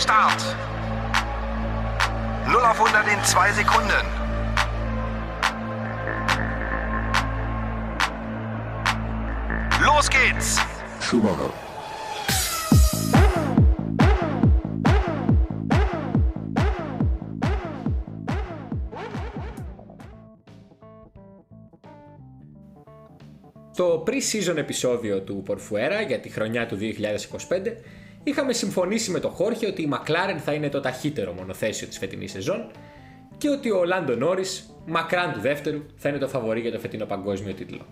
Start. 0 auf 100 in 2 Sekunden. Los geht's! Schumacher. Στο pre-season επεισόδιο του Πορφουέρα για τη χρονιά του 2025 είχαμε συμφωνήσει με τον Χόρχε ότι η McLaren θα είναι το ταχύτερο μονοθέσιο της φετινής σεζόν και ότι ο Λάντο Νόρις, μακράν του δεύτερου, θα είναι το φαβορί για το φετινό παγκόσμιο τίτλο.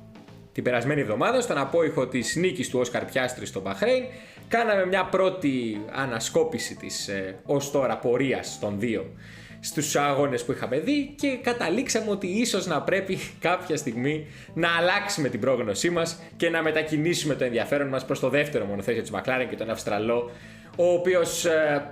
Την περασμένη εβδομάδα, στον απόϊχο της νίκης του Όσκαρ Πιάστρι στο Μπαχρέιν, κάναμε μια πρώτη ανασκόπηση της ως τώρα πορείας των δύο στους αγώνες που είχαμε δει και καταλήξαμε ότι ίσως να πρέπει κάποια στιγμή να αλλάξουμε την πρόγνωσή μας και να μετακινήσουμε το ενδιαφέρον μας προς το δεύτερο μονοθέσιο της McLaren και τον Αυστραλό, ο οποίος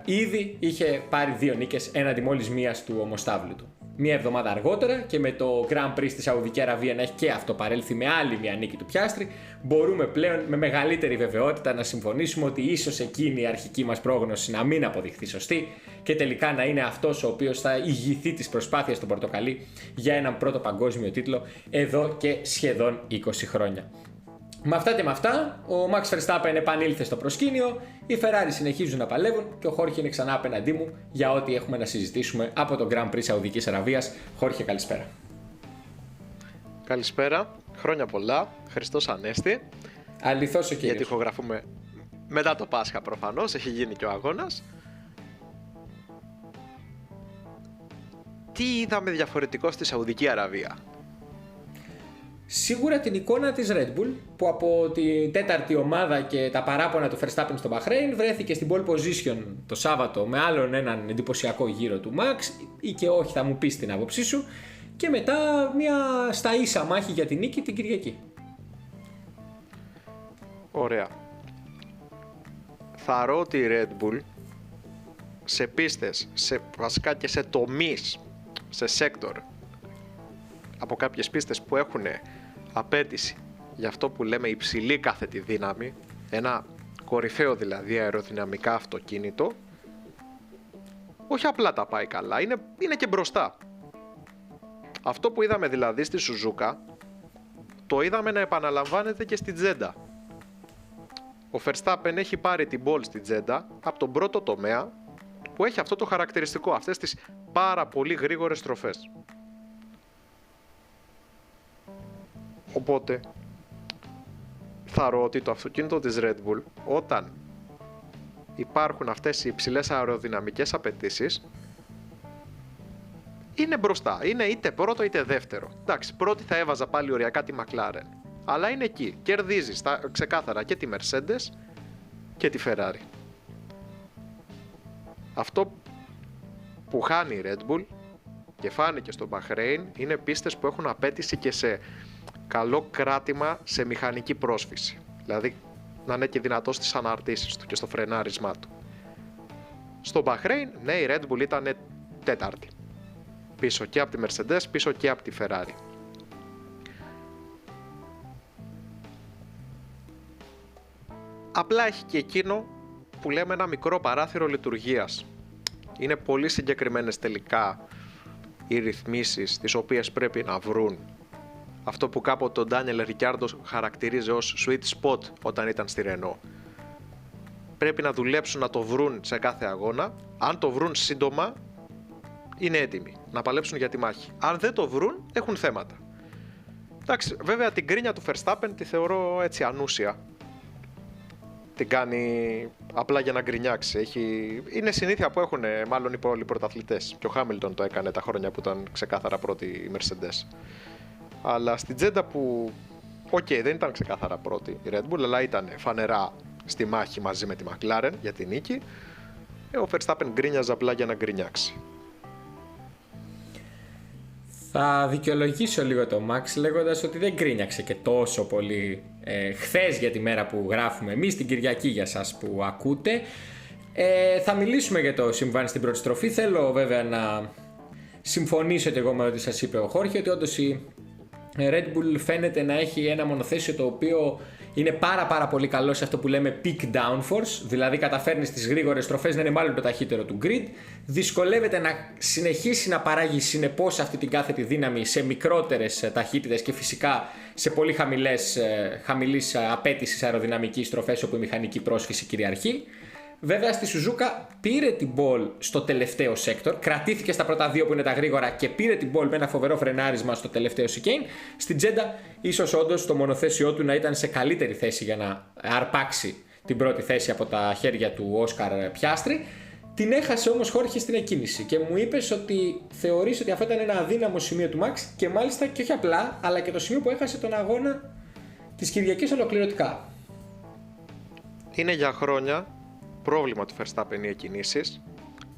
ήδη είχε πάρει 2 νίκες έναντι μόλις μίας του ομοστάβλου του. Μία εβδομάδα αργότερα και με το Grand Prix στη Σαουδική Αραβία να έχει και αυτό παρέλθει με άλλη μια νίκη του Πιάστρι, μπορούμε πλέον με μεγαλύτερη βεβαιότητα να συμφωνήσουμε ότι ίσως εκείνη η αρχική μας πρόγνωση να μην αποδειχθεί σωστή και τελικά να είναι αυτός ο οποίος θα ηγηθεί της προσπάθειας στον πορτοκαλί για έναν πρώτο παγκόσμιο τίτλο εδώ και σχεδόν 20 χρόνια. Με αυτά και με αυτά, ο Max Verstappen επανήλθε στο προσκήνιο, οι Ferrari συνεχίζουν να παλεύουν και ο Χόρχε είναι ξανά απέναντί μου για ό,τι έχουμε να συζητήσουμε από το Grand Prix Σαουδικής Αραβίας. Χόρχε, καλησπέρα. Καλησπέρα, χρόνια πολλά, Χριστός Ανέστη. Αληθώς ο κύριος. Γιατί ηχογραφούμε μετά το Πάσχα προφανώς, έχει γίνει και ο αγώνας. Τι είδαμε διαφορετικό στη Σαουδική Αραβία? Σίγουρα την εικόνα της Red Bull που από την τέταρτη ομάδα και τα παράπονα του Verstappen στο Bahrain βρέθηκε στην pole position το Σάββατο με άλλον έναν εντυπωσιακό γύρο του Max ή και όχι, θα μου πεις την άποψή σου, και μετά μια στα ίσα μάχη για την νίκη την Κυριακή. Ωραία. Θα ρω ότι η Red Bull σε πίστες, βασικά και σε τομείς, σε sector, από κάποιες πίστες που έχουν απέτηση για αυτό που λέμε υψηλή κάθετη δύναμη, ένα κορυφαίο δηλαδή αεροδυναμικά αυτοκίνητο, όχι απλά τα πάει καλά, είναι και μπροστά. Αυτό που είδαμε δηλαδή στη Σουζούκα, το είδαμε να επαναλαμβάνεται και στη Τζέντα. Ο Verstappen έχει πάρει την pole στη Τζέντα από τον πρώτο τομέα που έχει αυτό το χαρακτηριστικό, αυτές τις πάρα πολύ γρήγορες στροφές. Οπότε θα ρω ότι το αυτοκίνητο της Red Bull, όταν υπάρχουν αυτές οι υψηλές αεροδυναμικές απαιτήσεις, είναι μπροστά, είναι είτε πρώτο είτε δεύτερο. Εντάξει, πρώτη θα έβαζα πάλι οριακά τη McLaren, αλλά είναι εκεί, κερδίζει ξεκάθαρα και τη Mercedes και τη Ferrari. Αυτό που χάνει η Red Bull και φάνηκε στο Bahrain είναι πίστες που έχουν απέτηση και σε καλό κράτημα σε μηχανική πρόσφυση. Δηλαδή να είναι και δυνατός στις αναρτήσεις του και στο φρενάρισμά του. Στο Bahrain, ναι, η Red Bull ήταν τέταρτη. Πίσω και από τη Mercedes, πίσω και από τη Ferrari. Απλά έχει και εκείνο που λέμε ένα μικρό παράθυρο λειτουργίας. Είναι πολύ συγκεκριμένες τελικά οι ρυθμίσεις τις οποίες πρέπει να βρουν αυτό που κάποτε τον Ντάνιελ Ρικιάρντο χαρακτηρίζει ως sweet spot όταν ήταν στη Renault. Πρέπει να δουλέψουν να το βρουν σε κάθε αγώνα. Αν το βρουν σύντομα, είναι έτοιμοι να παλέψουν για τη μάχη. Αν δεν το βρουν, έχουν θέματα. Εντάξει, βέβαια την κρίνια του Verstappen τη θεωρώ έτσι ανούσια. Την κάνει απλά για να γκρινιάξει. Είναι συνήθεια που έχουν μάλλον οι πολλοί πρωταθλητές. Και ο Χάμιλτον το έκανε τα χρόνια που ήταν ξεκάθαρα πρώτη η Mercedes. Αλλά στην Τζέντα που, δεν ήταν ξεκάθαρα πρώτη η Red Bull, αλλά ήταν φανερά στη μάχη μαζί με τη McLaren για τη νίκη, ο Verstappen γκρίνιαζε απλά για να γκρινιάξει. Θα δικαιολογήσω λίγο το Max λέγοντας ότι δεν γκρίνιαξε και τόσο πολύ χθες για τη μέρα που γράφουμε εμείς, την Κυριακή για σας που ακούτε. Θα μιλήσουμε για το συμβάν στην πρώτη στροφή. Θέλω βέβαια να συμφωνήσω και εγώ με ό,τι σας είπε ο Χόρχε, ότι όντως Red Bull φαίνεται να έχει ένα μονοθέσιο το οποίο είναι πάρα πολύ καλό σε αυτό που λέμε peak downforce, δηλαδή καταφέρνει στις γρήγορες στροφές να είναι μάλλον το ταχύτερο του grid, δυσκολεύεται να συνεχίσει να παράγει συνεπώς αυτή την κάθετη δύναμη σε μικρότερες ταχύτητες και φυσικά σε πολύ χαμηλής απέτησης αεροδυναμικής στροφές όπου η μηχανική πρόσφυση κυριαρχεί. Βέβαια στη Σουζούκα πήρε την ball στο τελευταίο sector, κρατήθηκε στα πρώτα δύο που είναι τα γρήγορα και πήρε την ball με ένα φοβερό φρενάρισμα στο τελευταίο chicane. Στην Τζέντα ίσως όντως το μονοθέσιό του να ήταν σε καλύτερη θέση για να αρπάξει την πρώτη θέση από τα χέρια του Όσκαρ Πιάστρι. Την έχασε όμως Χόρχε στην εκκίνηση και μου είπες ότι θεωρείς ότι αυτό ήταν ένα αδύναμο σημείο του Max και μάλιστα και όχι απλά, αλλά και το σημείο που έχασε τον αγώνα της Κυριακής ολοκληρωτικά. Είναι για χρόνια πρόβλημα του Verstappen οι εκκινήσεις.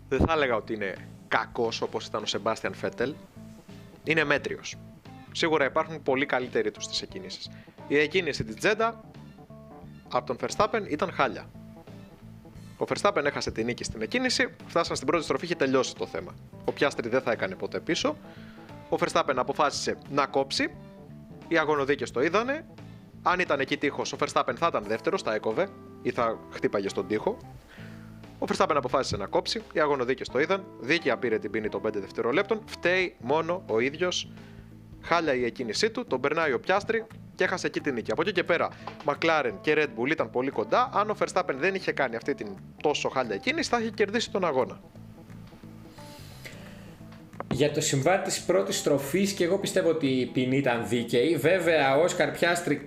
Δεν θα έλεγα ότι είναι κακός όπως ήταν ο Σεμπάστιαν Φέτελ. Είναι μέτριος. Σίγουρα υπάρχουν πολύ καλύτεροι του στις εκκινήσεις. Η εκκίνηση της Τζέντα από τον Verstappen ήταν χάλια. Ο Verstappen έχασε την νίκη στην εκκίνηση, φτάσαν στην πρώτη στροφή, είχε τελειώσει το θέμα. Ο Πιάστρι δεν θα έκανε ποτέ πίσω. Ο Verstappen αποφάσισε να κόψει. Οι αγωνοδίκες το είδανε. Αν ήταν εκεί τείχος, ο Verstappen θα ήταν δεύτερος, θα έκοβε ή θα χτύπαγε στον τοίχο. Ο Verstappen αποφάσισε να κόψει. Οι αγωνοδίκες το είδαν. Δίκαια πήρε την ποινή των 5 δευτερολέπτων. Φταίει μόνο ο ίδιος. Χάλια η εκκίνησή του. Τον περνάει ο Πιάστρι και έχασε εκεί την νίκη. Από εκεί και πέρα, McLaren και Red Bull ήταν πολύ κοντά. Αν ο Verstappen δεν είχε κάνει αυτή την τόσο χάλια εκκίνηση, θα είχε κερδίσει τον αγώνα. Για το συμβάν της πρώτης στροφής και εγώ πιστεύω ότι η ποινή ήταν δίκαιη. Βέβαια ο Όσκαρ Πιάστρι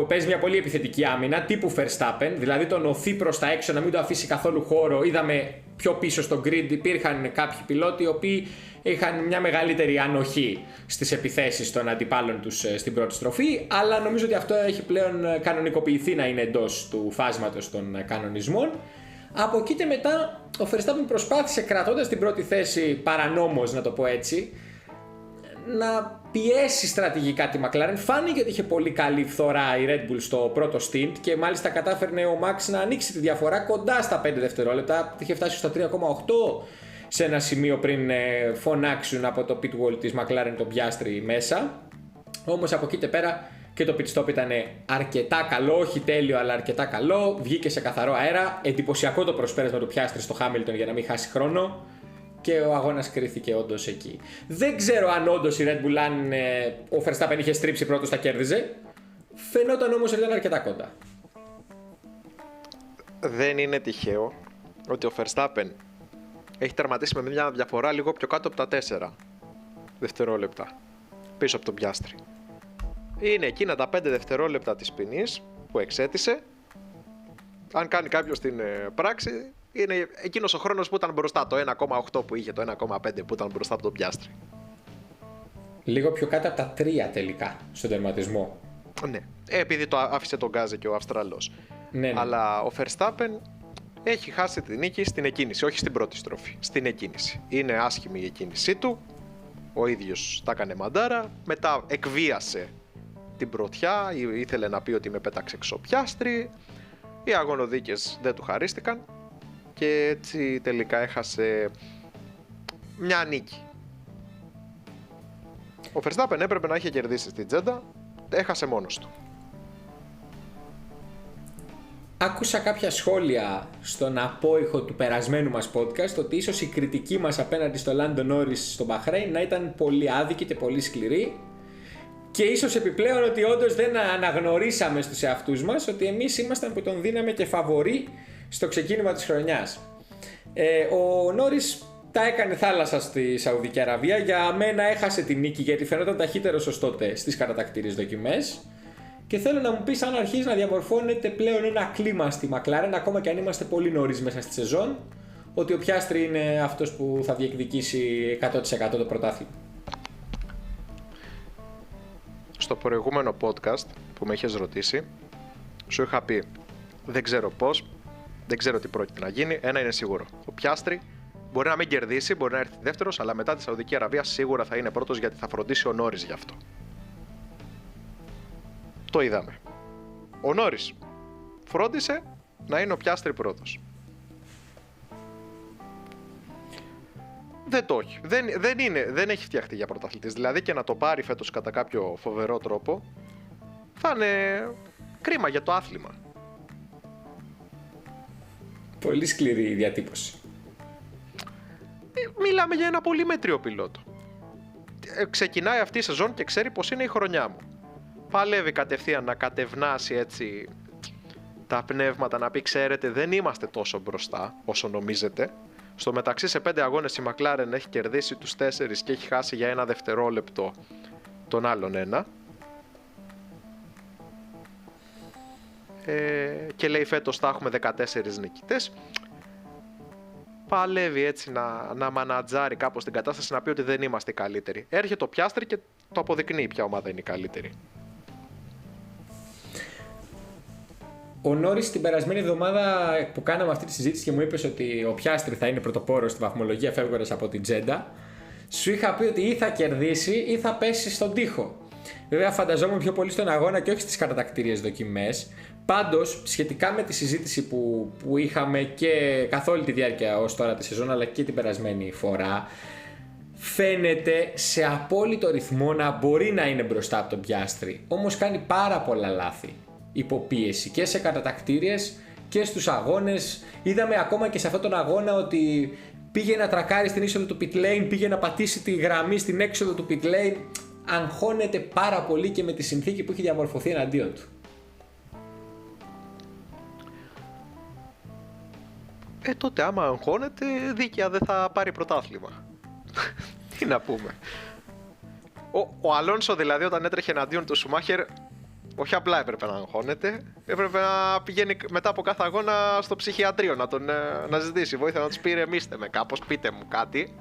παίζει μια πολύ επιθετική άμυνα τύπου Verstappen, δηλαδή τον οθεί προς τα έξω να μην το αφήσει καθόλου χώρο. Είδαμε πιο πίσω στο grid υπήρχαν κάποιοι πιλότοι οι οποίοι είχαν μια μεγαλύτερη ανοχή στις επιθέσεις των αντιπάλων τους στην πρώτη στροφή, αλλά νομίζω ότι αυτό έχει πλέον κανονικοποιηθεί να είναι εντός του φάσματος των κανονισμών. Από εκεί και μετά ο Verstappen προσπάθησε, κρατώντας την πρώτη θέση παρανόμως να το πω έτσι, να πιέσει στρατηγικά τη McLaren. Φάνηκε ότι είχε πολύ καλή φθορά η Red Bull στο πρώτο stint και μάλιστα κατάφερνε ο Max να ανοίξει τη διαφορά κοντά στα 5 δευτερόλεπτα. Είχε φτάσει στα 3,8 σε ένα σημείο πριν φωνάξουν από το pit wall της McLaren τον Πιάστρι μέσα. Όμως από εκεί και πέρα και το pit stop ήταν αρκετά καλό, όχι τέλειο αλλά αρκετά καλό. Βγήκε σε καθαρό αέρα. Εντυπωσιακό το προσπέρασμα του Πιάστρι στο Hamilton για να μην χάσει χρόνο. Και ο αγώνας κρίθηκε όντως εκεί. Δεν ξέρω αν όντως η Red Bull, αν ο Verstappen είχε στρίψει πρώτος, τα κέρδιζε. Φαινόταν όμως ότι ήταν αρκετά κοντά. Δεν είναι τυχαίο ότι ο Verstappen έχει τερματίσει με μια διαφορά λίγο πιο κάτω από τα 4 δευτερόλεπτα πίσω από τον Πιάστρι. Είναι εκείνα τα 5 δευτερόλεπτα της ποινής που εξέτησε. Αν κάνει κάποιος την πράξη, είναι εκείνος ο χρόνος που ήταν μπροστά, το 1,8 που είχε, το 1,5 που ήταν μπροστά από τον Πιάστρι. Λίγο πιο κάτω από τα 3 τελικά στον τερματισμό. Ναι, επειδή το άφησε τον γκάζε και ο Αυστραλός. Ναι. Αλλά ο Verstappen έχει χάσει τη νίκη στην εκκίνηση, όχι στην πρώτη στροφή, στην εκκίνηση. Είναι άσχημη η εκκίνησή του, ο ίδιος τα έκανε μαντάρα, μετά εκβίασε την πρωτιά, ήθελε να πει ότι με πέταξε εξω Πιάστρι, οι αγωνοδίκες δεν του χαρίστηκαν και έτσι τελικά έχασε μια νίκη. Ο Verstappen έπρεπε να είχε κερδίσει στην Τζέντα, έχασε μόνος του. Άκουσα κάποια σχόλια στον απόϊχο του περασμένου μας podcast ότι ίσως η κριτική μας απέναντι στο Lando Norris στο Μπαχρέιν να ήταν πολύ άδικη και πολύ σκληρή και ίσως επιπλέον ότι όντως δεν αναγνωρίσαμε στους εαυτούς μας ότι εμείς ήμασταν που τον δίναμε και φαβορί στο ξεκίνημα της χρονιάς. Ο Norris τα έκανε θάλασσα στη Σαουδική Αραβία. Για μένα έχασε τη νίκη γιατί φαινόταν ταχύτερος ως τότε στις κατατακτήριες δοκιμές. Και θέλω να μου πεις αν αρχίζει να διαμορφώνεται πλέον ένα κλίμα στη McLaren, ακόμα και αν είμαστε πολύ νωρίς μέσα στη σεζόν, ότι ο Πιάστρι είναι αυτός που θα διεκδικήσει 100% το πρωτάθλημα. Στο προηγούμενο podcast που με είχες ρωτήσει, σου είχα πει δεν ξέρω πώς, δεν ξέρω τι πρόκειται να γίνει, ένα είναι σίγουρο. Ο Πιάστρι μπορεί να μην κερδίσει, μπορεί να έρθει δεύτερος, αλλά μετά τη Σαουδική Αραβία σίγουρα θα είναι πρώτος γιατί θα φροντίσει ο Νόρις γι' αυτό. Το είδαμε. Ο Νόρις φρόντισε να είναι ο Πιάστρι πρώτος. δεν το έχει. Δεν έχει φτιαχτεί για πρωταθλητής. Δηλαδή και να το πάρει φέτος κατά κάποιο φοβερό τρόπο, θα είναι κρίμα για το άθλημα. Πολύ σκληρή η διατύπωση. Μιλάμε για ένα πολύ μέτριο πιλότο. Ξεκινάει αυτή η σεζόν και ξέρει πως είναι η χρονιά μου. Παλεύει κατευθείαν να κατευνάσει έτσι τα πνεύματα, να πει ξέρετε δεν είμαστε τόσο μπροστά όσο νομίζετε. Στο μεταξύ σε 5 αγώνες η McLaren έχει κερδίσει τους 4 και έχει χάσει για 1 δευτερόλεπτο τον άλλον 1. Και λέει φέτος θα έχουμε 14 νικητές. Παλεύει έτσι να μανατζάρει κάπως την κατάσταση, να πει ότι δεν είμαστε οι καλύτεροι. Έρχεται το Πιάστρι και το αποδεικνύει ποια ομάδα είναι η καλύτερη. Ο Νόρις την περασμένη εβδομάδα που κάναμε αυτή τη συζήτηση και μου είπες ότι ο Πιάστρι θα είναι πρωτοπόρος στη βαθμολογία φεύγοντας από την Τζέντα, σου είχα πει ότι ή θα κερδίσει ή θα πέσει στον τοίχο. Βέβαια φανταζόμουν πιο πολύ στον αγώνα και όχι στις κατατακτήριες δοκιμές. Πάντως, σχετικά με τη συζήτηση που είχαμε και καθ' όλη τη διάρκεια ως τώρα τη σεζόν αλλά και την περασμένη φορά, φαίνεται σε απόλυτο ρυθμό να μπορεί να είναι μπροστά από τον Πιάστρι. Όμως κάνει πάρα πολλά λάθη υποπίεση και σε κατατακτήριες και στους αγώνες. Είδαμε ακόμα και σε αυτόν τον αγώνα ότι πήγε να τρακάρει στην είσοδο του pit lane, πήγε να πατήσει τη γραμμή στην έξοδο του pit lane. Αγχώνεται πάρα πολύ και με τη συνθήκη που έχει διαμορφωθεί εναντίον του. Τότε άμα αγχώνεται δίκαια δεν θα πάρει πρωτάθλημα. Τι να πούμε. Ο Αλόνσο δηλαδή όταν έτρεχε εναντίον του Σουμάχερ, όχι απλά έπρεπε να αγχώνεται, έπρεπε να πηγαίνει μετά από κάθε αγώνα στο ψυχιατρίο να ζητήσει βοήθεια, να τους πει ηρεμήστε με κάπως, πείτε μου κάτι.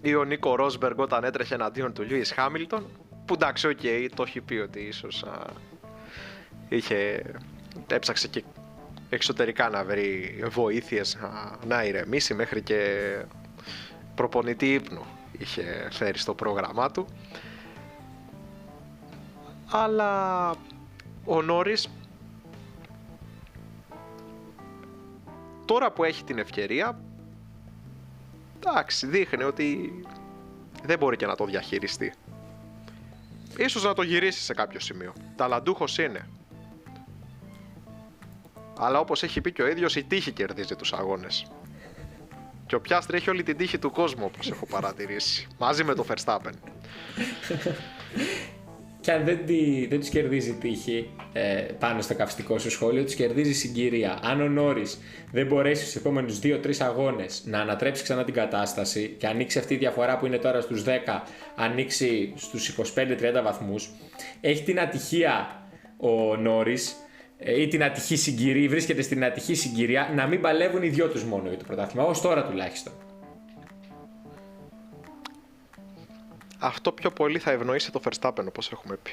Ή ο Νίκο Ρόσμπεργκ όταν έτρεχε εναντίον του Λιούις Χάμιλτον, που εντάξει, το έχει πει ότι ίσως έψαξε και εξωτερικά να βρει βοήθειες να ηρεμήσει, μέχρι και προπονητή ύπνου είχε φέρει στο πρόγραμμά του. Αλλά ο Νόρις τώρα που έχει την ευκαιρία, εντάξει, δείχνει ότι δεν μπορεί και να το διαχειριστεί. Ίσως να το γυρίσει σε κάποιο σημείο. Ταλαντούχος είναι. Αλλά όπως έχει πει και ο ίδιος, η τύχη κερδίζει τους αγώνες. Και ο Πιάστρι έχει όλη την τύχη του κόσμου, όπως έχω παρατηρήσει. Μαζί με το Verstappen. Και αν δεν τους κερδίζει τύχη πάνω στο καυστικό σου σχόλιο, τους κερδίζει συγκυρία. Αν ο Νόρις δεν μπορέσει στους επόμενους 2-3 αγώνες να ανατρέψει ξανά την κατάσταση και ανοίξει αυτή η διαφορά που είναι τώρα στους 10, ανοίξει στους 25-30 βαθμούς, έχει την ατυχία ο Νόρις ή την ατυχή συγκυρία, βρίσκεται στην ατυχή συγκυρία να μην παλεύουν οι δυο τους μόνο για το πρωτάθλημα, ως τώρα τουλάχιστον. Αυτό πιο πολύ θα ευνοήσει το Verstappen, όπως έχουμε πει.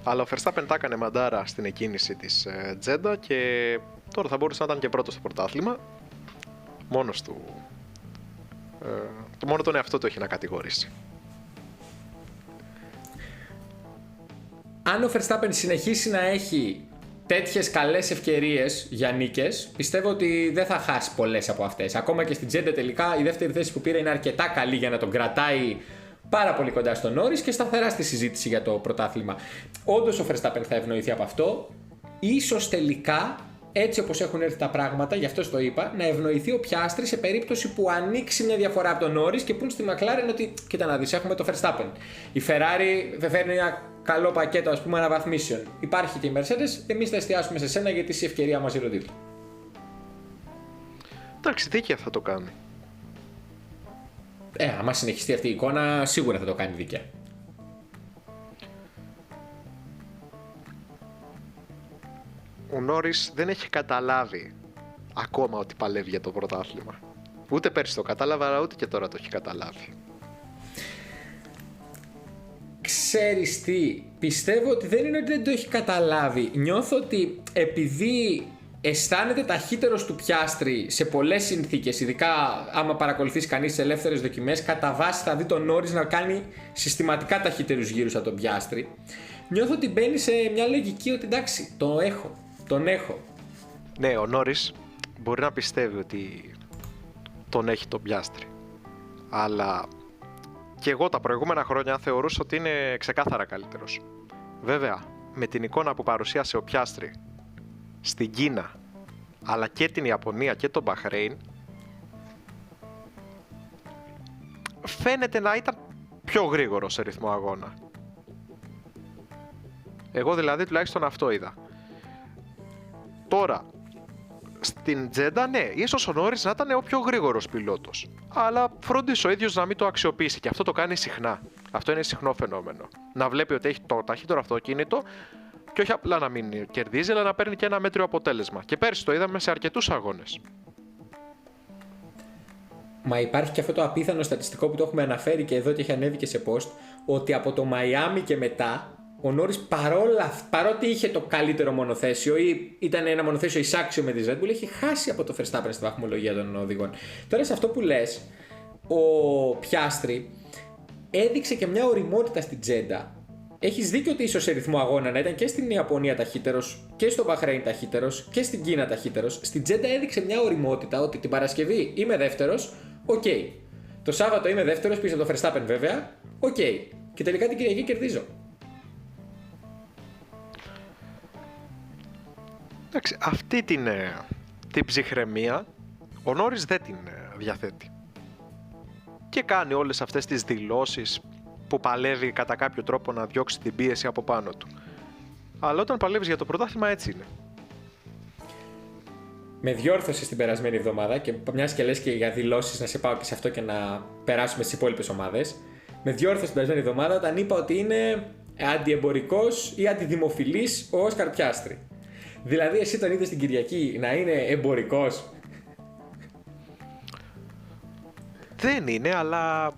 Αλλά ο Verstappen τα έκανε μαντάρα στην εκκίνηση της Τζέντα και τώρα θα μπορούσε να ήταν και πρώτος στο πρωτάθλημα. Μόνος του. Μόνο τον εαυτό του έχει να κατηγορήσει. Αν ο Verstappen συνεχίσει να έχει τέτοιες καλές ευκαιρίες για νίκες, πιστεύω ότι δεν θα χάσει πολλές από αυτές. Ακόμα και στην Τζέντα τελικά η δεύτερη θέση που πήρε είναι αρκετά καλή για να τον κρατάει πάρα πολύ κοντά στον Νόρις και σταθερά στη συζήτηση για το πρωτάθλημα. Όντως ο Verstappen θα ευνοηθεί από αυτό. Ίσως τελικά, έτσι όπως έχουν έρθει τα πράγματα, γι' αυτό το είπα, να ευνοηθεί ο Πιάστρι σε περίπτωση που ανοίξει μια διαφορά από τον Νόρις και πούν στη McLaren ότι κοίτα να δεις, έχουμε το Verstappen. Η Ferrari δεν φέρνει ένα καλό πακέτο, ας πούμε, αναβαθμίσεων. Υπάρχει και η Mercedes, εμείς θα εστιάσουμε σε σένα γιατί είσαι η ευκαιρία μας γύρω δίπλα. Εντάξει, δίκαια θα το κάνει. Άμα συνεχιστεί αυτή η εικόνα, σίγουρα θα το κάνει δίκαια. Ο Νόρις δεν έχει καταλάβει ακόμα ότι παλεύει για το πρωτάθλημα. Ούτε πέρσι το κατάλαβα, αλλά ούτε και τώρα το έχει καταλάβει. Ξέρεις τι, πιστεύω ότι δεν είναι ότι δεν το έχει καταλάβει. Νιώθω ότι επειδή αισθάνεται ταχύτερος του Πιάστρι σε πολλές συνθήκες, ειδικά άμα παρακολουθείς κανείς τις ελεύθερες δοκιμές, κατά βάση θα δει τον Νόρις να κάνει συστηματικά ταχύτερους γύρους από τον Πιάστρι. Νιώθω ότι μπαίνει σε μια λογική ότι εντάξει, τον έχω. Ναι, ο Νόρις μπορεί να πιστεύει ότι τον έχει τον Πιάστρι. Αλλά και εγώ τα προηγούμενα χρόνια θεωρούσα ότι είναι ξεκάθαρα καλύτερος. Βέβαια, με την εικόνα που παρουσίασε ο Πιάστρι στην Κίνα, αλλά και την Ιαπωνία και τον Μπαχρέιν, φαίνεται να ήταν πιο γρήγορο σε ρυθμό αγώνα. Εγώ δηλαδή τουλάχιστον αυτό είδα. Τώρα, στην Τζέντα, ναι, ίσως ο Νόρις να ήταν ο πιο γρήγορος πιλότος. Αλλά φρόντισε ο ίδιος να μην το αξιοποιήσει και αυτό το κάνει συχνά. Αυτό είναι συχνό φαινόμενο. Να βλέπει ότι έχει το ταχύτερο αυτοκίνητο και όχι απλά να μην κερδίζει, αλλά να παίρνει και ένα μέτριο αποτέλεσμα. Και πέρσι το είδαμε σε αρκετούς αγώνες. Μα υπάρχει και αυτό το απίθανο στατιστικό που το έχουμε αναφέρει και εδώ και έχει ανέβει και σε post, ότι από το Μαϊάμι και μετά ο Νόρις παρότι είχε το καλύτερο μονοθέσιο ή ήταν ένα μονοθέσιο εισάξιο με τη Red Bull, έχει χάσει από το Verstappen στη βαθμολογία των οδηγών. Τώρα σε αυτό που λες, ο Πιάστρι έδειξε και μια ωριμότητα στην Τζέντα. Έχεις δίκιο ότι ίσως σε ρυθμό αγώνα να ήταν και στην Ιαπωνία ταχύτερος και στο Μπαχρέιν ταχύτερος και στην Κίνα ταχύτερος. Στην Τζέντα έδειξε μια ωριμότητα ότι την Παρασκευή είμαι δεύτερος, οκ. Το Σάββατο είμαι δεύτερος πίσω από το Verstappen βέβαια, οκ. Και τελικά την Κυριακή κερδίζω. Εντάξει, αυτή την ψυχραιμία ο Νόρις δεν την διαθέτει. Και κάνει όλες αυτές τις δηλώσεις που παλεύει κατά κάποιο τρόπο να διώξει την πίεση από πάνω του. Αλλά όταν παλεύεις για το πρωτάθλημα έτσι είναι. Με διόρθωσε την περασμένη εβδομάδα και μιας και λες και για δηλώσεις να σε πάω και σε αυτό και να περάσουμε στις υπόλοιπες ομάδες. Με διόρθωσε την περασμένη εβδομάδα όταν είπα ότι είναι αντιεμπορικός ή αντιδημοφιλής ο Όσκαρ Πιάστρι. Δηλαδή εσύ τον είδες την Κυριακή να είναι εμπορικός? Δεν είναι, αλλά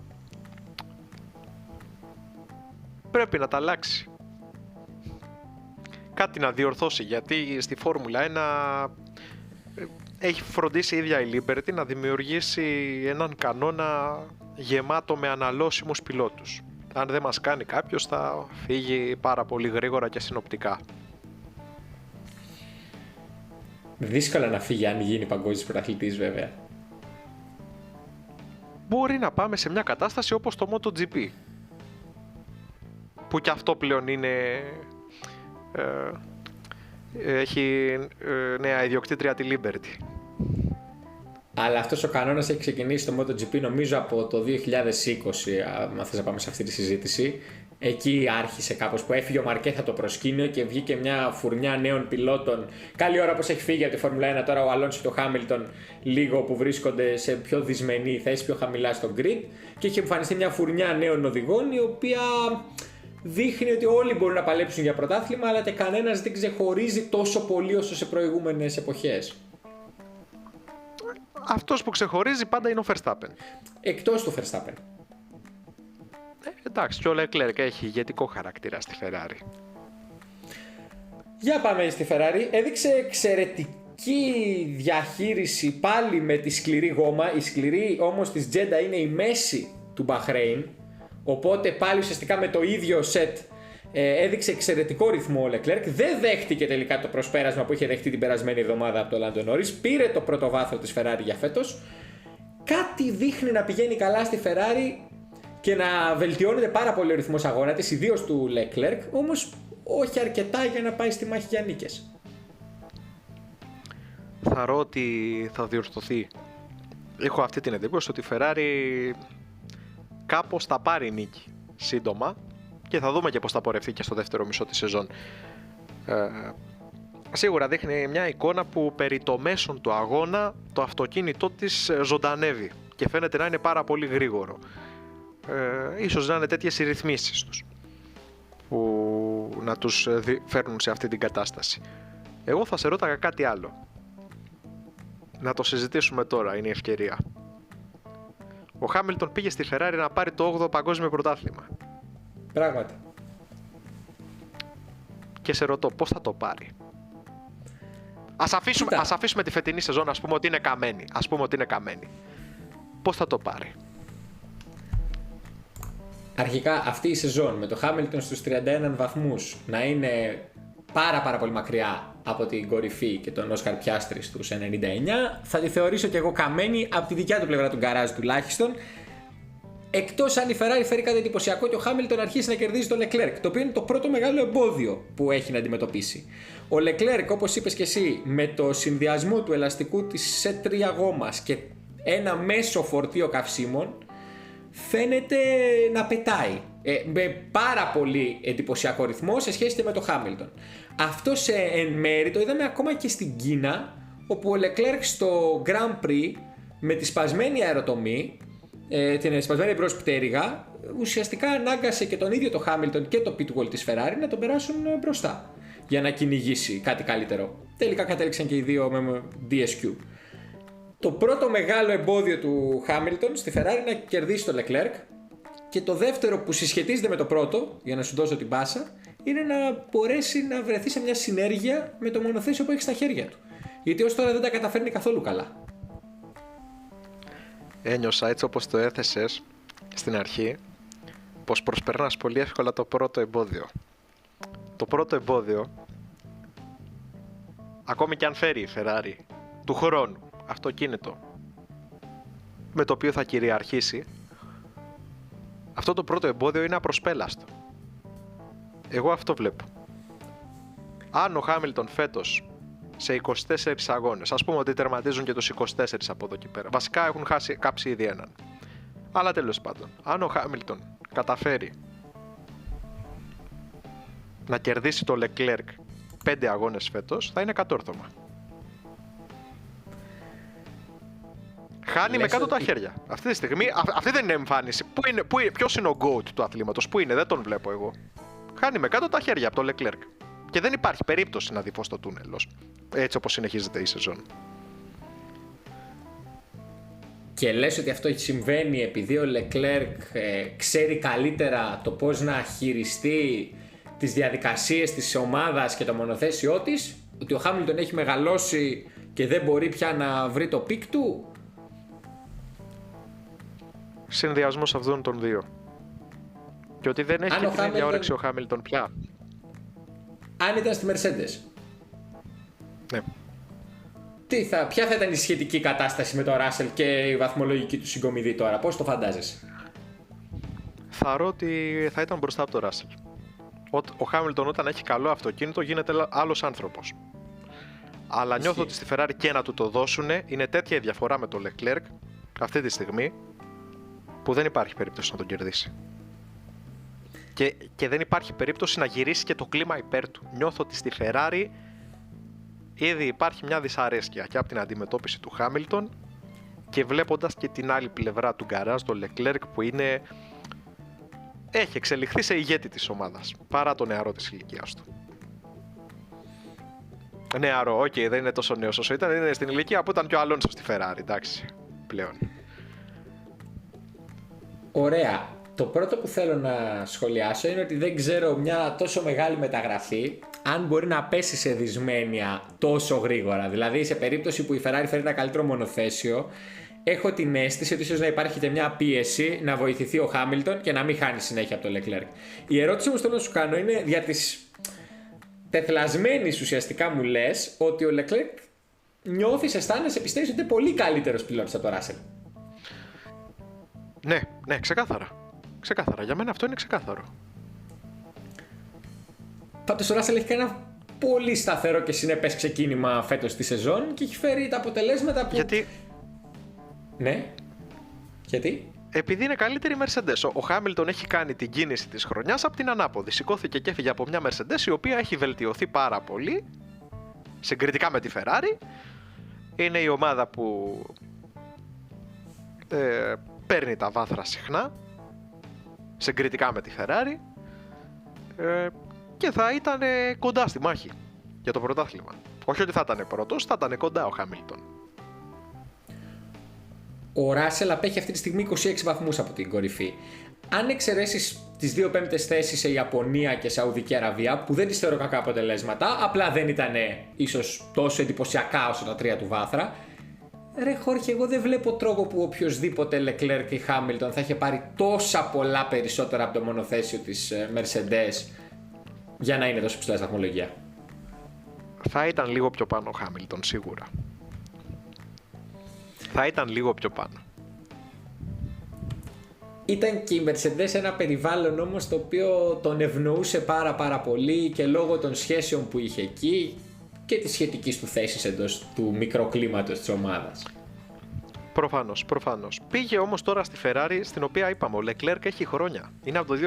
πρέπει να τα αλλάξει. Κάτι να διορθώσει, γιατί στη Φόρμουλα 1 έχει φροντίσει η ίδια η Liberty να δημιουργήσει έναν κανόνα γεμάτο με αναλώσιμους πιλότους. Αν δεν μας κάνει κάποιος θα φύγει πάρα πολύ γρήγορα και συνοπτικά. Δύσκολα να φύγει αν γίνει παγκόσμιος πρωταθλητής βέβαια. Μπορεί να πάμε σε μια κατάσταση όπως το MotoGP, που κι αυτό πλέον είναι έχει νέα ιδιοκτήτρια τη Liberty. Αλλά αυτός ο κανόνας έχει ξεκινήσει στο MotoGP νομίζω από το 2020, αν θες να πάμε σε αυτή τη συζήτηση. Εκεί άρχισε κάπως που έφυγε ο Μαρκέθ από το προσκήνιο και βγήκε μια φουρνιά νέων πιλότων. Καλή ώρα πως έχει φύγει από τη Φόρμουλα 1 τώρα ο Αλόνσο και ο Χάμιλτον, λίγο που βρίσκονται σε πιο δυσμενή θέση, πιο χαμηλά στο grid. Και έχει εμφανιστεί μια φουρνιά νέων οδηγών η οποία δείχνει ότι όλοι μπορούν να παλέψουν για πρωτάθλημα, αλλά και κανένας δεν ξεχωρίζει τόσο πολύ όσο σε προηγούμενες εποχές. Αυτός που ξεχωρίζει πάντα είναι ο Verstappen. Εκτός του Verstappen. Εντάξει, και ο Leclerc έχει ηγετικό χαρακτήρα στη Ferrari. Για πάμε στη Ferrari. Έδειξε εξαιρετική διαχείριση πάλι με τη σκληρή γόμα. Η σκληρή όμως της Τζέντα είναι η μέση του Μπαχρέιν. Οπότε πάλι ουσιαστικά με το ίδιο σετ έδειξε εξαιρετικό ρυθμό ο Leclerc. Δεν δέχτηκε τελικά το προσπέρασμα που είχε δεχτεί την περασμένη εβδομάδα από το Lando Norris. Πήρε το πρώτο βάθρο της Ferrari για φέτος. Κάτι δείχνει να πηγαίνει καλά στη Ferrari και να βελτιώνεται πάρα πολύ ο ρυθμός αγώνα της, ιδίως του Leclerc, όμως όχι αρκετά για να πάει στη μάχη για νίκες. Θαρώ ότι θα διορθωθεί. Έχω αυτή την εντύπωση ότι η Ferrari κάπως θα πάρει νίκη σύντομα και θα δούμε και πώς θα πορευτεί και στο δεύτερο μισό της σεζόν. Σίγουρα δείχνει μια εικόνα που περί το μέσον του αγώνα το αυτοκίνητό της ζωντανεύει και φαίνεται να είναι πάρα πολύ γρήγορο. Ίσως να είναι τέτοιες οι ρυθμίσεις τους που να τους φέρνουν σε αυτή την κατάσταση. Εγώ θα σε ρώταγα κάτι άλλο. Να το συζητήσουμε τώρα, είναι η ευκαιρία. Ο Χάμιλτον πήγε στη Ferrari να πάρει το 8ο παγκόσμιο πρωτάθλημα. Πράγματι. Και σε ρωτώ, πώς θα το πάρει? Ας αφήσουμε τη φετινή σεζόν, ας πούμε ότι είναι καμένη. Πώς θα το πάρει? Αρχικά αυτή η σεζόν με το Hamilton στους 31 βαθμούς να είναι πάρα πολύ μακριά από την κορυφή και τον Όσκαρ Πιάστρι στους 99, θα τη θεωρήσω και εγώ καμένη από τη δικιά του πλευρά του γκαράζ τουλάχιστον. Εκτός αν η Ferrari φέρει κάτι εντυπωσιακό και ο Χάμιλτον αρχίσει να κερδίζει τον Leclerc, το οποίο είναι το πρώτο μεγάλο εμπόδιο που έχει να αντιμετωπίσει. Ο Leclerc, όπως είπες και εσύ, με το συνδυασμό του ελαστικού της C3 γόμας και ένα μέσο φορτίο καυσίμων, φαίνεται να πετάει με πάρα πολύ εντυπωσιακό ρυθμό σε σχέση και με το Χάμιλτον. Αυτό σε εν μέρη το είδαμε ακόμα και στην Κίνα, όπου ο Leclerc στο Grand Prix με τη σπασμένη αεροτομή, την σπασμένη μπρος πτέρυγα, ουσιαστικά ανάγκασε και τον ίδιο το Χάμιλτον και το pit wall της Ferrari να τον περάσουν μπροστά για να κυνηγήσει κάτι καλύτερο. Τελικά κατέληξαν και οι δύο με DSQ. Το πρώτο μεγάλο εμπόδιο του Χάμιλτον στη Ferrari να κερδίσει το Leclerc, και το δεύτερο που συσχετίζεται με το πρώτο, για να σου δώσω την πάσα, είναι να μπορέσει να βρεθεί σε μια συνέργεια με το μονοθέσιο που έχει στα χέρια του. Γιατί ως τώρα δεν τα καταφέρνει καθόλου καλά. Ένιωσα έτσι όπως το έθεσες στην αρχή, πως προσπερνάς πολύ εύκολα το πρώτο εμπόδιο. Το πρώτο εμπόδιο, ακόμη και αν φέρει η Ferrari του χρόνου αυτοκίνητο με το οποίο θα κυριαρχήσει, αυτό το πρώτο εμπόδιο είναι απροσπέλαστο. Εγώ αυτό βλέπω. Αν ο Χάμιλτον φέτος σε 24 αγώνες, ας πούμε ότι τερματίζουν και τους 24 από εδώ και πέρα, βασικά έχουν κάψει ήδη έναν, αλλά τέλος πάντων, αν ο Χάμιλτον καταφέρει να κερδίσει το Leclerc 5 αγώνες φέτος, θα είναι κατόρθωμα. Χάνει με κάτω τα χέρια. Αυτή τη στιγμή, αυτή δεν είναι εμφάνιση. Ποιος είναι ο GOAT του αθλήματος, πού είναι, δεν τον βλέπω εγώ. Χάνει με κάτω τα χέρια από το Leclerc. Και δεν υπάρχει περίπτωση να δει φως στο τούνελ, έτσι όπως συνεχίζεται η σεζόν. Και λες ότι αυτό συμβαίνει επειδή ο Leclerc ξέρει καλύτερα το πώς να χειριστεί τις διαδικασίες της ομάδας και το μονοθέσιό της, ότι ο Χάμιλτον έχει μεγαλώσει και δεν μπορεί πια να βρει το πικ του. Συνδυασμός αυτών των δύο. Και ότι δεν έχει και την ίδια όρεξη ο Χάμιλτον πια. Αν ήταν στη Mercedes. Ναι. Ποια θα ήταν η σχετική κατάσταση με τον Russell και η βαθμολογική του συγκομιδή τώρα, πώς το φαντάζεσαι? Θαρώ ότι θα ήταν μπροστά από τον Russell. Ο Χάμιλτον όταν έχει καλό αυτοκίνητο γίνεται άλλος άνθρωπος. Αλλά νιώθω ότι στη Ferrari και να του το δώσουν είναι τέτοια η διαφορά με τον Leclerc αυτή τη στιγμή που δεν υπάρχει περίπτωση να τον κερδίσει. Και δεν υπάρχει περίπτωση να γυρίσει και το κλίμα υπέρ του. Νιώθω ότι στη Ferrari ήδη υπάρχει μια δυσαρέσκεια και από την αντιμετώπιση του Χάμιλτον και βλέποντας και την άλλη πλευρά του γκαράζ, τον Leclerc, που έχει εξελιχθεί σε ηγέτη της ομάδας παρά το νεαρό της ηλικίας του. Νεαρό, δεν είναι τόσο νέος όσο ήταν, είναι στην ηλικία που ήταν και ο Αλόνσο στη Ferrari, εντάξει, πλέον. Ωραία. Το πρώτο που θέλω να σχολιάσω είναι ότι δεν ξέρω μια τόσο μεγάλη μεταγραφή αν μπορεί να πέσει σε δυσμένεια τόσο γρήγορα. Δηλαδή, σε περίπτωση που η Ferrari φέρει ένα καλύτερο μονοθέσιο, έχω την αίσθηση ότι ίσως να υπάρχει και μια πίεση να βοηθηθεί ο Χάμιλτον και να μην χάνει συνέχεια από το Leclerc. Η ερώτηση που θέλω να σου κάνω είναι δια της τεθλασμένης ουσιαστικά μου λες ότι ο Leclerc νιώθεις, αισθάνεσαι, πιστεύεις ότι είναι πολύ καλύτερος πιλότης από το Russell. Ναι, ξεκάθαρα. Ξεκάθαρα. Για μένα αυτό είναι ξεκάθαρο. Πάντως ο Russell έχει κάνει ένα πολύ σταθερό και συνεπές ξεκίνημα φέτος τη σεζόν και έχει φέρει τα αποτελέσματα που... Γιατί... Ναι. Γιατί? Επειδή είναι καλύτερη η Mercedes. Ο Χάμιλτον έχει κάνει την κίνηση της χρονιάς από την ανάποδη. Σηκώθηκε και έφυγε από μια Mercedes η οποία έχει βελτιωθεί πάρα πολύ συγκριτικά με τη Ferrari. Είναι η ομάδα που παίρνει τα βάθρα συχνά συγκριτικά με τη Ferrari και θα ήταν κοντά στη μάχη για το πρωτάθλημα. Όχι ότι θα ήταν πρώτος, θα ήταν κοντά ο Χάμιλτον. Ο Ράσελ απέχει αυτή τη στιγμή 26 βαθμούς από την κορυφή. Αν εξαιρέσεις τις δύο πέμπτες θέσεις σε Ιαπωνία και Σαουδική Αραβία, που δεν τις θεωρώ κακά αποτελέσματα, απλά δεν ήταν ίσως τόσο εντυπωσιακά όσο τα τρία του βάθρα, ρε Χόρχε, εγώ δεν βλέπω τρόπο που οποιοδήποτε Leclerc ή Hamilton θα είχε πάρει τόσα πολλά περισσότερα από το μονοθέσιο της Mercedes για να είναι τόσο ψηλά στα βαθμολογία. θα ήταν λίγο πιο πάνω ο Χάμιλτον σίγουρα. Θα ήταν λίγο πιο πάνω. Ήταν και η Mercedes ένα περιβάλλον όμως το οποίο τον ευνοούσε πάρα πολύ και λόγω των σχέσεων που είχε εκεί και της σχετικής του θέσης εντός του μικροκλίματος της ομάδας. Προφανώς. Πήγε όμως τώρα στη Ferrari, στην οποία είπαμε, ο Leclerc έχει χρόνια. Είναι από το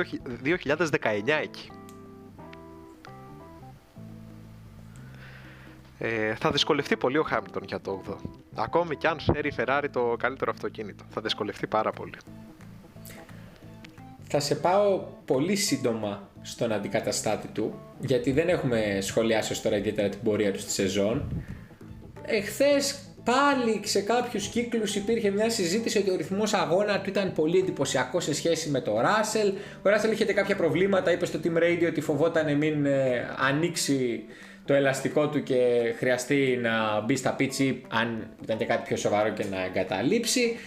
2019 εκεί. Θα δυσκολευτεί πολύ ο Χάμιλτον για το 8. Ακόμη κι αν φέρει η Ferrari το καλύτερο αυτοκίνητο. Θα δυσκολευτεί πάρα πολύ. Θα σε πάω πολύ σύντομα στον αντικαταστάτη του, γιατί δεν έχουμε σχολιάσει ως τώρα ιδιαίτερα την πορεία του στη σεζόν. Εχθές πάλι σε κάποιους κύκλους υπήρχε μια συζήτηση ότι ο ρυθμός αγώνα του ήταν πολύ εντυπωσιακό σε σχέση με το Russell. Ο Russell είχε κάποια προβλήματα, είπε στο Team Radio ότι φοβόταν μην ανοίξει το ελαστικό του και χρειαστεί να μπει στα pitch αν ήταν και κάτι πιο σοβαρό και να εγκαταλείψει.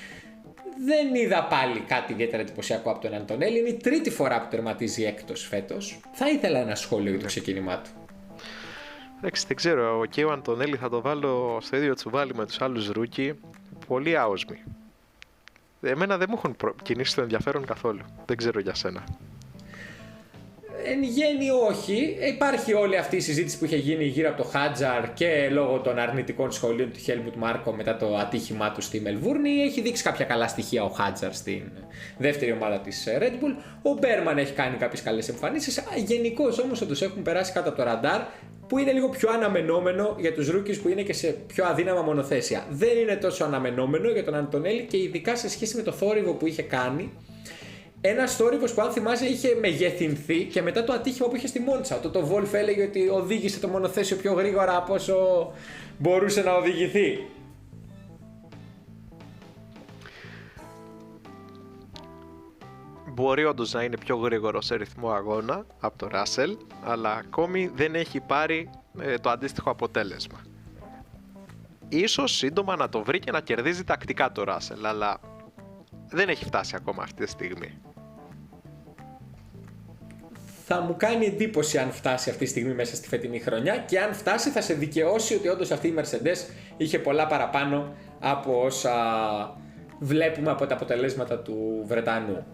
Δεν είδα πάλι κάτι ιδιαίτερα εντυπωσιακό από τον Αντωνέλη. Είναι η τρίτη φορά που τερματίζει έκτος φέτος. Θα ήθελα ένα σχόλιο για το ξεκίνημά του. Εντάξει, δεν ξέρω. Και ο Αντωνέλη θα το βάλω στο ίδιο τσουβάλι με τους άλλους ρούκι. Πολύ άοσμοι. Εμένα δεν μου έχουν κινήσει το ενδιαφέρον καθόλου. Δεν ξέρω για σένα. Εν γέννη όχι. Υπάρχει όλη αυτή η συζήτηση που είχε γίνει γύρω από το Χάτζαρ και λόγω των αρνητικών σχολείων του Χέλμουτ Μάρκο μετά το ατύχημά του στη Μελβούρνη. Έχει δείξει κάποια καλά στοιχεία ο Χάτζαρ στην δεύτερη ομάδα της Red Bull. Ο Μπέρμαν έχει κάνει κάποιες καλές εμφανίσεις. Γενικώς όμως τους έχουν περάσει κάτω από το ραντάρ, που είναι λίγο πιο αναμενόμενο για τους rookies που είναι και σε πιο αδύναμα μονοθέσια. Δεν είναι τόσο αναμενόμενο για τον Αντωνέλη και ειδικά σε σχέση με το θόρυβο που είχε κάνει. Ένας θόρυβος που αν θυμάσαι είχε μεγεθυνθεί και μετά το ατύχημα που είχε στη Μόντσα. Το Βόλφ έλεγε ότι οδήγησε το μονοθέσιο πιο γρήγορα από όσο μπορούσε να οδηγηθεί. Μπορεί όντως να είναι πιο γρήγορο σε ρυθμό αγώνα από το Russell, αλλά ακόμη δεν έχει πάρει το αντίστοιχο αποτέλεσμα. Ίσως σύντομα να το βρει και να κερδίζει τακτικά το Russell, αλλά δεν έχει φτάσει ακόμα αυτή τη στιγμή. Θα μου κάνει εντύπωση αν φτάσει αυτή τη στιγμή μέσα στη φετινή χρονιά, και αν φτάσει θα σε δικαιώσει ότι όντως αυτή η Mercedes είχε πολλά παραπάνω από όσα βλέπουμε από τα αποτελέσματα του Βρετανού.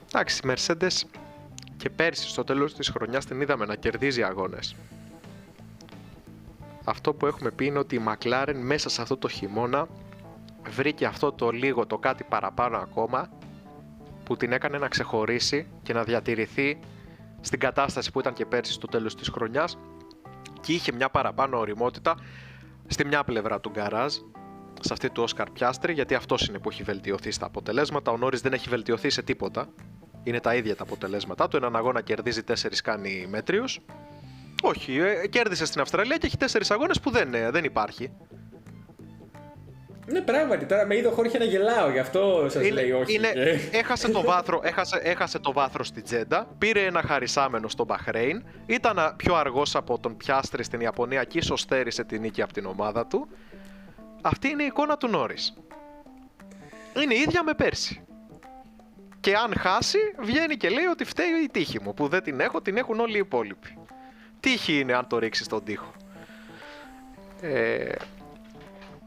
Εντάξει, η Mercedes και πέρσι στο τέλος της χρονιάς την είδαμε να κερδίζει αγώνες. Αυτό που έχουμε πει είναι ότι η McLaren μέσα σε αυτό το χειμώνα βρήκε αυτό το λίγο, το κάτι παραπάνω ακόμα, που την έκανε να ξεχωρίσει και να διατηρηθεί στην κατάσταση που ήταν και πέρσι στο τέλος της χρονιάς, και είχε μια παραπάνω ωριμότητα στη μια πλευρά του γκαράζ, σε αυτή του Όσκαρ Πιάστρι, γιατί αυτός είναι που έχει βελτιωθεί στα αποτελέσματα. Ο Νόρις δεν έχει βελτιωθεί σε τίποτα. Είναι τα ίδια τα αποτελέσματά του. Έναν αγώνα κερδίζει 4 κάνει μέτριους. Όχι, κέρδισε στην Αυστραλία και έχει 4 αγώνες που δεν υπάρχει. Ναι, πράγματι, τώρα με είδε ο Χόρχε να γελάω, γι' αυτό σας λέει όχι. Έχασε το βάθρο στη Τζέντα, πήρε ένα χαρισάμενο στο Μπαχρέιν, ήταν πιο αργός από τον Πιάστρι στην Ιαπωνία και ίσως στέρισε την νίκη από την ομάδα του. Αυτή είναι η εικόνα του Νόρις. Είναι η ίδια με πέρσι. Και αν χάσει, βγαίνει και λέει ότι φταίει η τύχη μου, που δεν την έχω, την έχουν όλοι οι υπόλοιποι. Τύχη είναι αν το ρίξει στον τοίχο.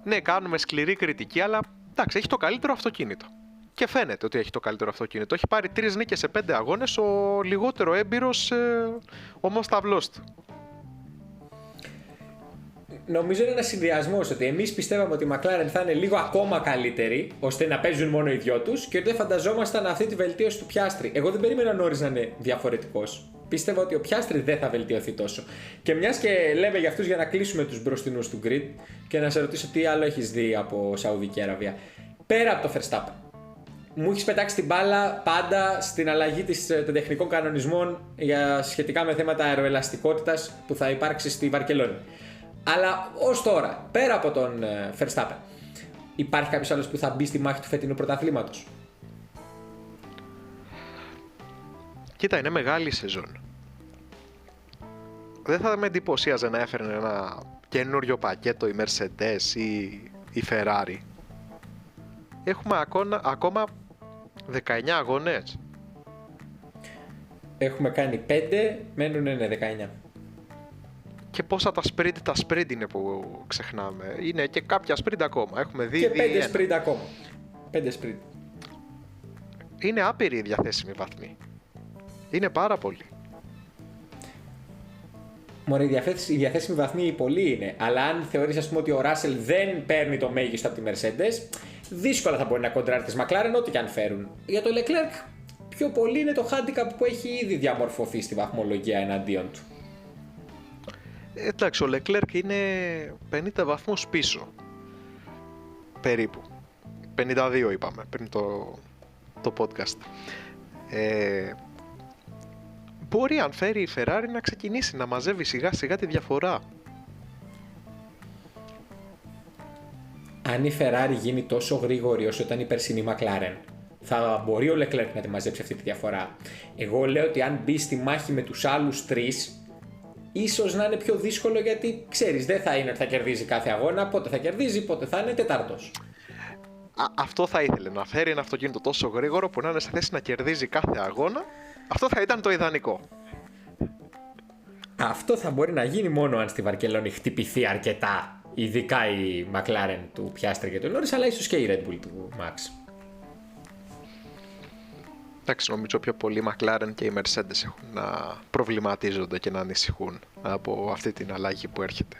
Ναι, κάνουμε σκληρή κριτική, αλλά εντάξει, έχει το καλύτερο αυτοκίνητο. Και φαίνεται ότι έχει το καλύτερο αυτοκίνητο. Έχει πάρει 3 νίκες σε 5 αγώνες, ο λιγότερο έμπειρος όμως ταυλός του. Νομίζω είναι ένα συνδυασμός ότι εμείς πιστεύαμε ότι η McLaren θα είναι λίγο ακόμα καλύτερη, ώστε να παίζουν μόνο οι δυο τους, και ότι δεν φανταζόμασταν αυτή τη βελτίωση του Πιάστρι. Εγώ δεν περίμενα ο Νόρις να είναι διαφορετικός. Πίστευα ότι ο Πιάστρι δεν θα βελτιωθεί τόσο. Και μιας και λέμε για αυτούς, για να κλείσουμε τους μπροστινούς του grid και να σε ρωτήσω τι άλλο έχεις δει από Σαουδική Αραβία. Πέρα από το Verstappen, μου έχεις πετάξει την μπάλα πάντα στην αλλαγή των τεχνικών κανονισμών για σχετικά με θέματα αεροελαστικότητας που θα υπάρξει στη Βαρκελόνη. Αλλά ως τώρα, πέρα από τον Verstappen, υπάρχει κάποιος άλλος που θα μπει στη μάχη του φετινού πρωταθλήματος? Κοίτα, είναι μεγάλη σεζόν. Δεν θα με εντυπωσίαζε να έφερνε ένα καινούριο πακέτο η Mercedes ή η Ferrari. Έχουμε ακόμα 19 αγώνες. Έχουμε κάνει 5, μένουν 19. Και πόσα τα sprint είναι που ξεχνάμε. Είναι και κάποια sprint ακόμα. Έχουμε δει. Και 5 sprint ακόμα. 5 sprint. Είναι άπειροι οι διαθέσιμοι βαθμοί. Είναι πάρα πολλοί. Μωρέ, οι διαθέσιμοι βαθμοί πολλοί είναι. Αλλά αν θεωρείς, ας πούμε, ότι ο Russell δεν παίρνει το μέγιστο από τη Mercedes, δύσκολα θα μπορεί να κοντράρει τις McLaren ό,τι και αν φέρουν. Για το Leclerc, πιο πολύ είναι το handicap που έχει ήδη διαμορφωθεί στη βαθμολογία εναντίον του. Εντάξει, ο Leclerc είναι 50 βαθμούς πίσω. Περίπου. 52 είπαμε πριν το podcast. Μπορεί, αν φέρει η Ferrari, να ξεκινήσει να μαζεύει σιγά σιγά τη διαφορά. Αν η Ferrari γίνει τόσο γρήγορη όσο ήταν η περσινή McLaren, θα μπορεί ο Leclerc να τη μαζέψει αυτή τη διαφορά. Εγώ λέω ότι αν μπει στη μάχη με τους άλλους τρεις, ίσως να είναι πιο δύσκολο, γιατί ξέρεις, δεν θα είναι ότι θα κερδίζει κάθε αγώνα, πότε θα κερδίζει, πότε θα είναι τέταρτος. Αυτό θα ήθελε, να φέρει ένα αυτοκίνητο τόσο γρήγορο που να είναι σε θέση να κερδίζει κάθε αγώνα. Αυτό θα ήταν το ιδανικό. Αυτό θα μπορεί να γίνει μόνο αν στη Βαρκελόνη χτυπηθεί αρκετά, ειδικά η McLaren του Πιάστρη και του Norris, αλλά ίσως και η Red Bull του Max. Εντάξει, νομίζω πιο πολύ η McLaren και οι Mercedes έχουν να προβληματίζονται και να ανησυχούν από αυτή την αλλαγή που έρχεται.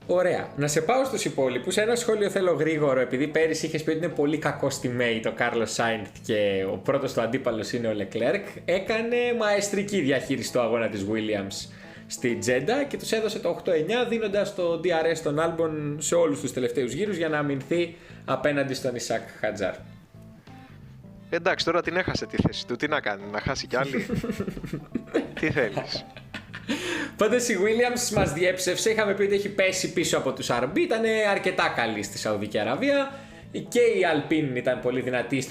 Ωραία. Να σε πάω στους υπόλοιπους. Ένα σχόλιο θέλω γρήγορο, επειδή πέρυσι είχες πει ότι είναι πολύ κακό στη Μέη το Carlos Sainz και ο πρώτος του αντίπαλος είναι ο Leclerc. Έκανε μαεστρική διαχείριση του αγώνα της Williams στη Τζέντα και τους έδωσε το 8-9, δίνοντας το DRS των Albon σε όλους τους τελευταίους γύρους για να αμυνθεί απέναντι στον Ισακ Χατζάρ. Εντάξει, τώρα την έχασε τη θέση του. Τι να κάνει, να χάσει κι άλλη? Τι θέλεις? Πάντως η Williams μας διέψευσε. Είχαμε πει ότι έχει πέσει πίσω από τους RB. Ήταν αρκετά καλή στη Σαουδική Αραβία. Και η Alpine ήταν πολύ δυνατή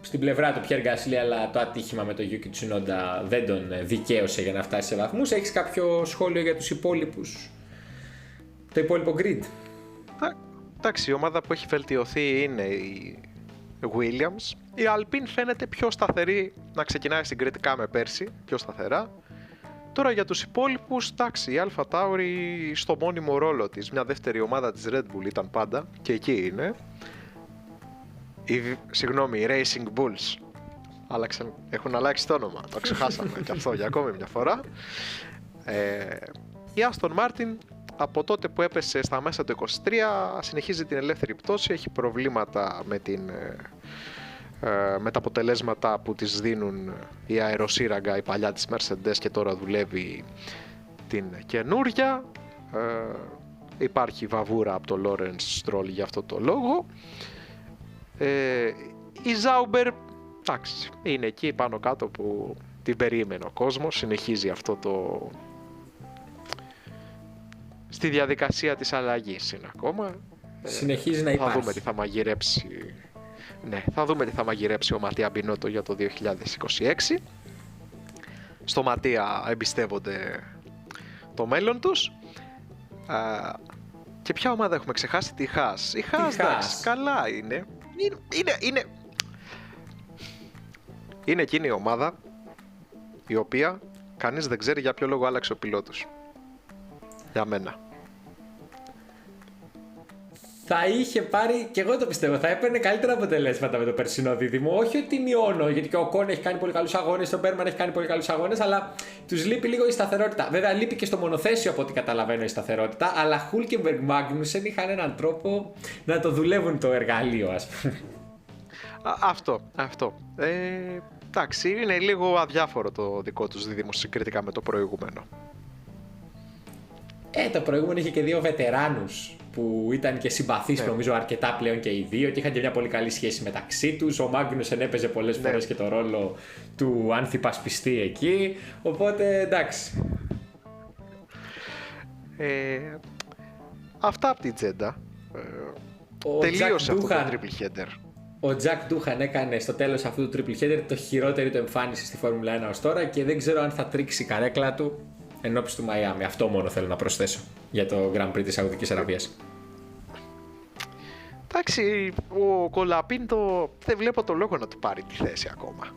στην πλευρά του Pierre Gasly, αλλά το ατύχημα με το Yuki Tsunoda δεν τον δικαίωσε για να φτάσει σε βαθμούς. Έχεις κάποιο σχόλιο για τους υπόλοιπους? Το υπόλοιπο grid. Εντάξει, η ομάδα που έχει βελτιωθεί είναι η Williams. Η Alpine φαίνεται πιο σταθερή, να ξεκινάει συγκριτικά με πέρσι, πιο σταθερά. Τώρα για τους υπόλοιπους, εντάξει, η Alpha Tauri στο μόνιμο ρόλο της, μια δεύτερη ομάδα της Red Bull ήταν πάντα και εκεί είναι. Οι Racing Bulls έχουν αλλάξει το όνομα, το ξεχάσαμε και αυτό για ακόμη μια φορά. Η Aston Martin από τότε που έπεσε στα μέσα του 23 συνεχίζει την ελεύθερη πτώση, έχει προβλήματα με τα αποτελέσματα που της δίνουν η αεροσύραγγα, η παλιά της Mercedes, και τώρα δουλεύει την καινούρια. Υπάρχει βαβούρα από το Lawrence Stroll για αυτό το λόγο. Η Sauber, εντάξει, είναι εκεί πάνω κάτω που την περίμενε ο κόσμος, συνεχίζει αυτό στη διαδικασία της αλλαγής είναι ακόμα. Συνεχίζει να υπάρχει. Θα δούμε τι θα μαγειρέψει. Ναι, θα δούμε τι θα μαγειρέψει ο Ματία Μπινότο για το 2026. Στο Ματία εμπιστεύονται το μέλλον τους. Και ποια ομάδα έχουμε ξεχάσει? Τη Haas. Η Haas, εντάξει, καλά είναι. Είναι εκείνη η ομάδα η οποία κανείς δεν ξέρει για ποιο λόγο άλλαξε ο πιλότος. Για μένα. Θα είχε πάρει, και εγώ το πιστεύω, θα έπαιρνε καλύτερα αποτελέσματα με το περσινό δίδυμο. Όχι ότι μειώνω, γιατί και ο Κον έχει κάνει πολύ καλούς αγώνες, το Μπέρμαν έχει κάνει πολύ καλούς αγώνες, αλλά τους λείπει λίγο η σταθερότητα. Βέβαια, λείπει και στο μονοθέσιο από ό,τι καταλαβαίνω η σταθερότητα, αλλά Χούλκεμπεργκ Μάγνουσεν είχαν έναν τρόπο να το δουλεύουν το εργαλείο, ας πούμε. Αυτό. Εντάξει, είναι λίγο αδιάφορο το δικό τους δίδυμο συγκριτικά με το προηγούμενο. Το προηγούμενο είχε και δύο βετεράνους που ήταν και συμπαθείς, νομίζω, αρκετά πλέον και οι δύο και είχαν και μια πολύ καλή σχέση μεταξύ τους. Ο Μάγνουσεν έπαιζε πολλές φορές και το ρόλο του ανθυπασπιστή εκεί, οπότε εντάξει. Αυτά από την Τζέντα. Τελείωσε αυτό το triple header. Ο Τζακ Ντούχαν έκανε στο τέλος αυτού του triple header το χειρότερη του εμφάνιση στη Φόρμουλα 1 ως τώρα και δεν ξέρω αν θα τρίξει η καρέκλα του ενώπιση του Μαϊάμι. Αυτό μόνο θέλω να προσθέσω για το Grand Prix της Σαουδικής Αραβίας. Εντάξει, ο Κολαπίν δεν βλέπω το λόγο να του πάρει τη θέση ακόμα.